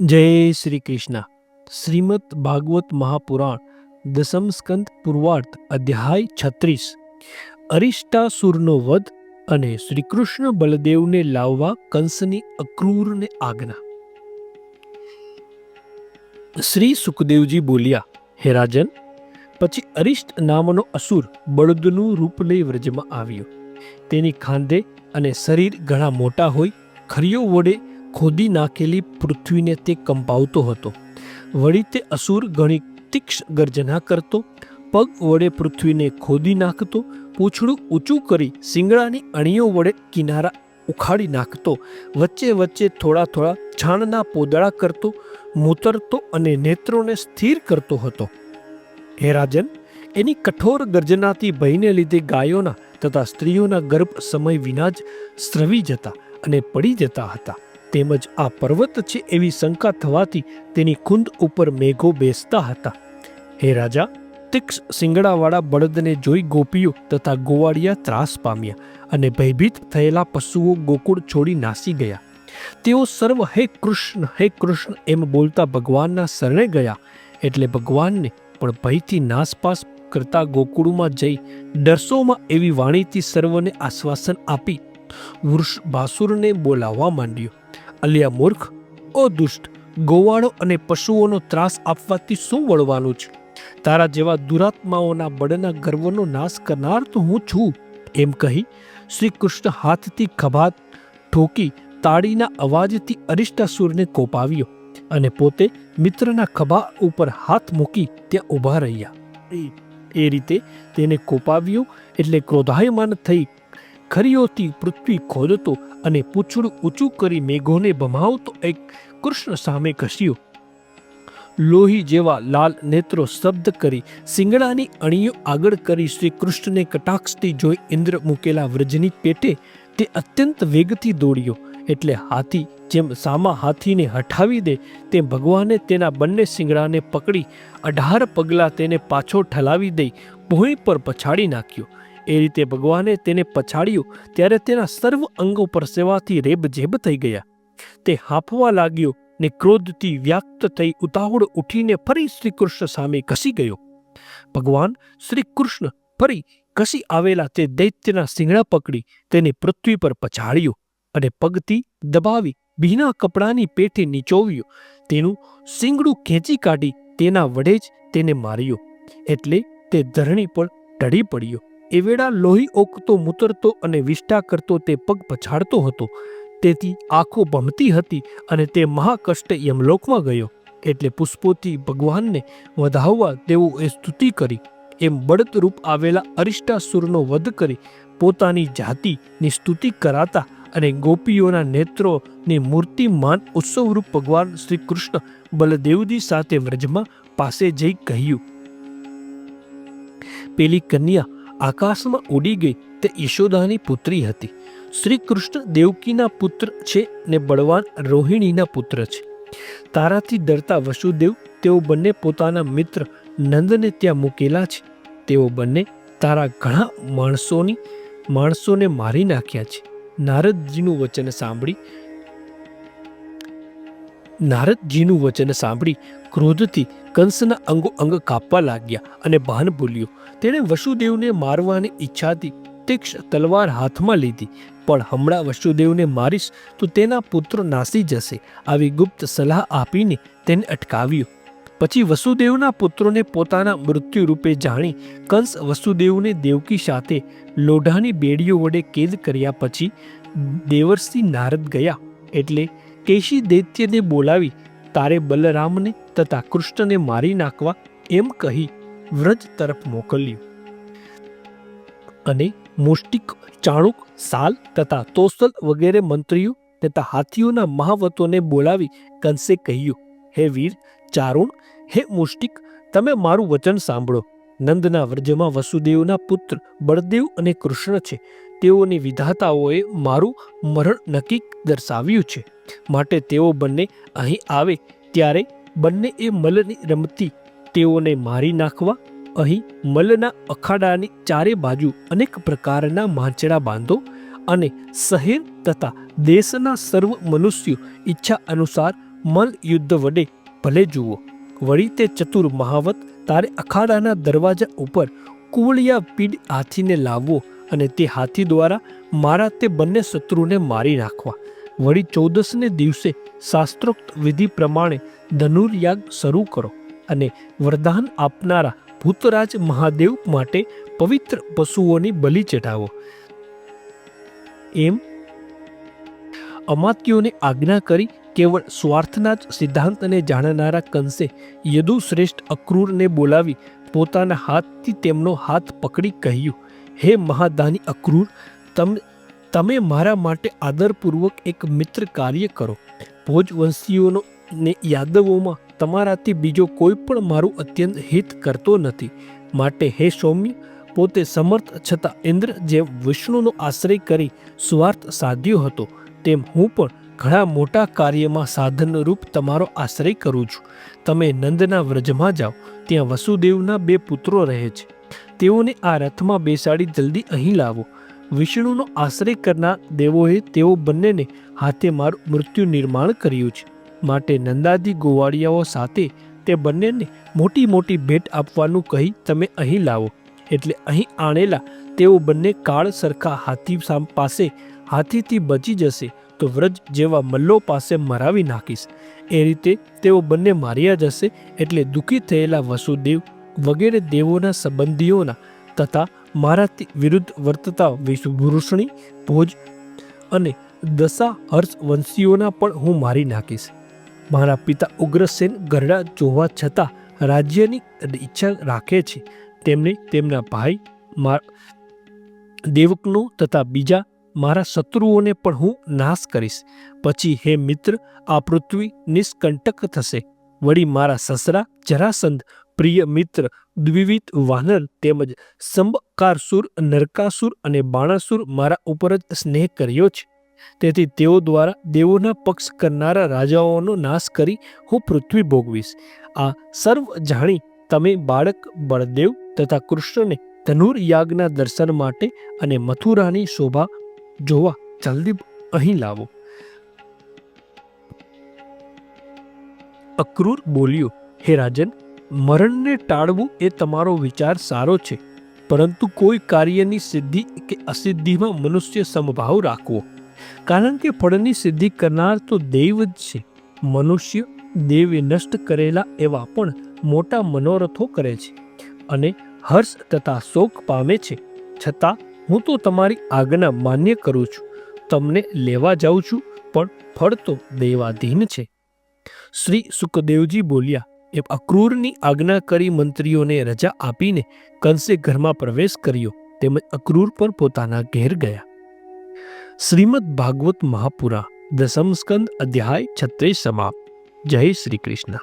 जय श्री कृष्ण। श्रीमद् भागवत महापुराण दसम स्कंद पूर्वार्थ अध्याय 36 અરિષ્ટાસુરનો વધ અને શ્રીકૃષ્ણ બલદેવને લાવવા કંસની અક્રૂરને આજ્ઞા। શ્રી સુખદેવજી બોલ્યા, હે રાજન, પછી અરિષ્ટ નામનો અસુર બળદનું રૂપ લઈ વ્રજમાં આવ્યો। તેની ખાંદે અને શરીર ઘણા મોટા હોય ખરીઓ વડે ખોદી નાખેલી પૃથ્વીને તે કંપાવતો હતો। વળી તે અસુર ઘણી તીક્ષ્ણ ગર્જના કરતો, પગ વડે પૃથ્વીને ખોદી નાખતો, પૂંછડું ઊંચું કરી શિંગડાની અણીઓ વડે કિનારા ઉખાડી નાખતો, વચ્ચે વચ્ચે થોડા થોડા છાણના પોદળા કરતો, મૂતરતો અને નેત્રોને સ્થિર કરતો હતો। હે રાજન, એની કઠોર ગર્જનાથી ભયને લીધે ગાયોના તથા સ્ત્રીઓના ગર્ભ સમય વિના જ સ્રવી જતા અને પડી જતા હતા। તેમજ આ પર્વત છે એવી શંકા થવાથી તેની કુંદ ઉપર મેઘો બેસતા હતા। હે રાજા, તીક્ષ્ણ શિંગડાવાળા બળદને જોઈ ગોપીઓ તથા ગોવાળિયા ત્રાસ પામ્યા અને ભયભીત થયેલા પશુઓ ગોકુળ છોડી નાસી ગયા। તેઓ સર્વ હે કૃષ્ણ એમ બોલતા ભગવાનના શરણે ગયા, એટલે ભગવાનને પણ ભયથી નાસપાસ કરતા ગોકુળમાં જઈ ડરસોમાં એવી વાણીથી સર્વને આશ્વાસન આપી વૃષભાસુરને બોલાવવા માંડ્યો। અલ્યા મૂર્ખ, ઓ દુષ્ટ, ગોવાળો અને પશુઓનો ત્રાસ આપવાથી શું વળવાનું છે? તારા જેવા દુરાત્માઓના બળના ગર્વનો નાશ કરનાર તો હું છું, એમ કહી શ્રી કૃષ્ણ હાથથી ખભા ઠોકી તાળીના અવાજથી અરિષ્ટાસુરને કોપાવ્યો અને પોતે મિત્રના ખભા ઉપર હાથ મૂકી ત્યાં ઊભા રહ્યા। એ રીતે તેને કોપાવ્યો એટલે ક્રોધાયમાન થઈ ખરીઓથી પૃથ્વી ખોદતો અને પૂંછડું ઊંચું કરી મેઘોને ભમાવતો એક કૃષ્ણ સામે ઘસ્યો। લોહી જેવા લાલ નેત્રો શબ્દ કરી શિંગડાની અણીઓ આગળ કરી શ્રી કૃષ્ણને કટાક્ષથી જોઈ ઇન્દ્ર મૂકેલા વ્રજની પેટે તે અત્યંત વેગથી દોડ્યો। એટલે હાથી જેમ સામા હાથીને હઠાવી દે તેમ ભગવાને તેના બંને શિંગડાને પકડી 18 પગલાં તેને પાછો ઠલાવી દઈ ભૂમિ પર પછાડી નાખ્યો। એ રીતે ભગવાને તેને પછાડ્યો ત્યારે તેના સર્વ અંગો પરસેવાથી રેબઝેબ થઈ ગયા। તે હાંફવા લાગ્યો ને ક્રોધથી વ્યાક્ત થઈ ઉતાવળ ઉઠીને ફરી શ્રી કૃષ્ણ સામે ઘસી ગયો। ભગવાન શ્રી કૃષ્ણ ફરી ઘસી આવેલા તે દૈત્યના શિંગડા પકડી તેને પૃથ્વી પર પછાડ્યો અને પગથી દબાવી ભીના કપડાની પેઠે નીચોવ્યો। તેનું શિંગડું ખેંચી કાઢી તેના વડે જ તેને માર્યો, એટલે તે ધરણી પર ઢળી પડ્યો। એ વેળા લોહી ઓકતો, મૂતરતો અને વિષ્ટા કરતો તે પગ પછાડતો હતો, તેથી આંખો ભમતી હતી અને તે મહાકષ્ટ યમલોકમાં ગયો। એટલે પુષ્પોથી ભગવાનને વધાવવા તેઓ એ સ્તુતિ કરી એમ બળદરૂપ આવેલા અરિષ્ટાસુરનો વધ કરી પોતાની જાતિની સ્તુતિ કરાતા અને ગોપીઓના નેત્રોની મૂર્તિમાન ઉત્સવરૂપ ભગવાન શ્રી કૃષ્ણ બલદેવજી સાથે વ્રજમાં પાસે જઈ કહ્યું, પેલી કન્યા આકાશમાં ઉડી ગઈ તે યશોદાની પુત્રી હતી। શ્રી કૃષ્ણ દેવકીના પુત્ર છે ને બળવાન રોહિણીના પુત્ર છે। તારાથી ડરતા વસુદેવ તેઓ બંને પોતાના મિત્ર નંદને ત્યાં મૂકેલા છે। તેઓ બંને તારા ઘણા માણસોને મારી નાખ્યા છે। નારદજીનું વચન સાંભળી ક્રોધથી કંસના અંગો અંગ કાપવા લાગ્યા અને ભાન ભૂલ્યો। તેણે વસુદેવને મારવાની ઈચ્છાથી તીક્ષ્ણ તલવાર હાથમાં લીધી, પણ હમણાં વસુદેવને મારીશ તો તેના પુત્રો નાસી જશે, આવી ગુપ્ત સલાહ આપીને તેને અટકાવ્યો। પછી વસુદેવના પુત્રોને પોતાના મૃત્યુ રૂપે જાણી કંસ વસુદેવને દેવકી સાથે લોઢાની બેડીઓ વડે કેદ કર્યા પછી દેવર્ષિ નારદ ગયા, એટલે કેશી દૈત્યને બોલાવી તારે બલરામને તથા કૃષ્ણને મારી નાખવા એમ કહી વ્રજ તરફ મોકલ્યું। અને મુષ્ટિક, ચાણુક, સાલ તથા તોસલ વગેરે મંત્રીઓ તથા હાથીઓના મહાવતોને બોલાવી કંસે કહ્યું, હે વીર ચારુણ, હે મુષ્ટિક, તમે મારું વચન સાંભળો। નંદના વ્રજમાં વસુદેવના પુત્ર બળદેવ અને કૃષ્ણ છે। તેઓની વિધાતાઓએ મારું મરણ નક્કી દર્શાવ્યું છે, માટે તેઓ બંને અહીં આવે ત્યારે બંને એ મલની રમતી તેઓને મારી નાખવા અહીં મલના અખાડાની ચારે બાજુ અનેક પ્રકારના માંચડા બાંધો અને શહેર તથા દેશના સર્વ મનુષ્યો ઈચ્છા અનુસાર મલ યુદ્ધ વડે ભલે જુઓ. વળી તે ચતુર મહાવત તારે અખાડાના દરવાજા ઉપર કુવળિયા પીડ હાથીને લાવવો અને તે હાથી દ્વારા મારા તે બંને શત્રુને મારી નાખવા. વળી 14ને દિવસે શાસ્ત્રોક્ત વિધિ પ્રમાણે ધનુર્યાગ શરૂ કરો અને વરદાન આપનારા ભૂતરાજ મહાદેવ માટે પવિત્ર પશુઓની બલિ ચઢાવો. એમ અમાત્યોને આજ્ઞા કરી કેવળ સ્વાર્થના જ સિદ્ધાંતને જાણનારા કંસે યદુશ્રેષ્ઠ અક્રૂરને બોલાવી પોતાના હાથથી તેમનો હાથ પકડી કહ્યું, હે મહાદાની અક્રૂર, તમે મારા માટે આદરપૂર્વક એક મિત્ર કાર્ય કરો. ભોજવંશીઓનો ને યાદવોમાં તમારાથી બીજો કોઈ પણ મારું અત્યંત હિત કરતો નથી. માટે હે સૌમ્ય, પોતે સમર્થ છતાં ઇન્દ્ર જેમ વિષ્ણુનો આશ્રય કરી સ્વાર્થ સાધ્યો હતો, તેમ હું પણ ઘણા મોટા કાર્યમાં સાધનરૂપ તમારો આશ્રય કરું છું. તમે નંદના વ્રજમાં જાઓ, ત્યાં વસુદેવના 2 પુત્રો રહે છે. તેઓને આ રથમાં બેસાડી જલ્દી અહીં લાવો. વિષ્ણુનો આશ્રય કરનાર દેવોએ તેઓ બંનેને હાથે મારું મૃત્યુ નિર્માણ કર્યું છે. માટે નંદાદી ગોવાળિયાઓ સાથે તે બંનેને મોટી મોટી ભેટ આપવાનું કહી તમે અહીં લાવો. એટલે અહીં આણેલા તેઓ બંને કાળ સરખા હાથી પાસે હાથીથી બચી જશે તો વ્રજ જેવા મલ્લો પાસે મરાવી નાખીશ. એ રીતે તેઓ બંને માર્યા જશે. એટલે દુઃખી થયેલા વસુદેવ વગેરે દેવોના સંબંધીઓના તથા મારાથી વિરુદ્ધ વર્તતા વૃષણી, ભોજ અને દશા હર્ષવંશીઓના પણ હું મારી નાખીશ. મારા પિતા ઉગ્રસેન ગરડા જોવા છતાં રાજ્યની ઈચ્છા રાખે છે. તેમને તેમના ભાઈ દેવકનો તથા બીજા મારા શત્રુઓને પણ હું નાશ કરીશ. પછી હે મિત્ર, આ પૃથ્વી નિષ્કંટક થશે. વળી મારા સસરા જરાસંધ, પ્રિય મિત્ર દ્વિવિધ વાનર તેમજ સંબકારસુર, નરકાસુર અને બાણાસુર મારા ઉપર જ સ્નેહ કર્યો છે. તેથી તેઓ દ્વારા દેવોના પક્ષ કરનારા રાજાઓનો નાશ કરી હું પૃથ્વી ભોગવીશ. આ સર્વ જાણી તમે બાળક બળદેવ તથા કૃષ્ણને ધનુર્યાગના દર્શન માટે અને મથુરાની શોભા જોવા જલ્દી અહીં લાવો. અક્રૂર બોલ્યો, હે રાજન, મરણને ટાળવું એ તમારો વિચાર સારો છે, પરંતુ કોઈ કાર્યની સિદ્ધિ કે અસિદ્ધિમાં મનુષ્ય સમભાવ રાખવો. કારણ કે ફળની સિદ્ધિ કરનાર તો દેવ જ છે. મનુષ્ય દેવે નષ્ટ કરેલા એવા પણ મોટા મનોરથો કરે છે અને હર્ષ તથા શોક પામે છે. છતાં હું તો તમારી આજ્ઞા માન્ય કરું છું. તમને લેવા જાઉં છું, પણ ફળ તો દેવાધીન છે. શ્રી સુખદેવજી બોલ્યા એમ અક્રૂરની આજ્ઞા કરી મંત્રીઓને રજા આપીને કંસે ઘરમાં પ્રવેશ કર્યો. તેમજ અક્રૂર પણ પોતાના ઘેર ગયા. શ્રીમદ ભાગવત મહાપુરાણ 10મ સ્કંદ અધ્યાય 36 સમાપ્ત. જય શ્રી કૃષ્ણ.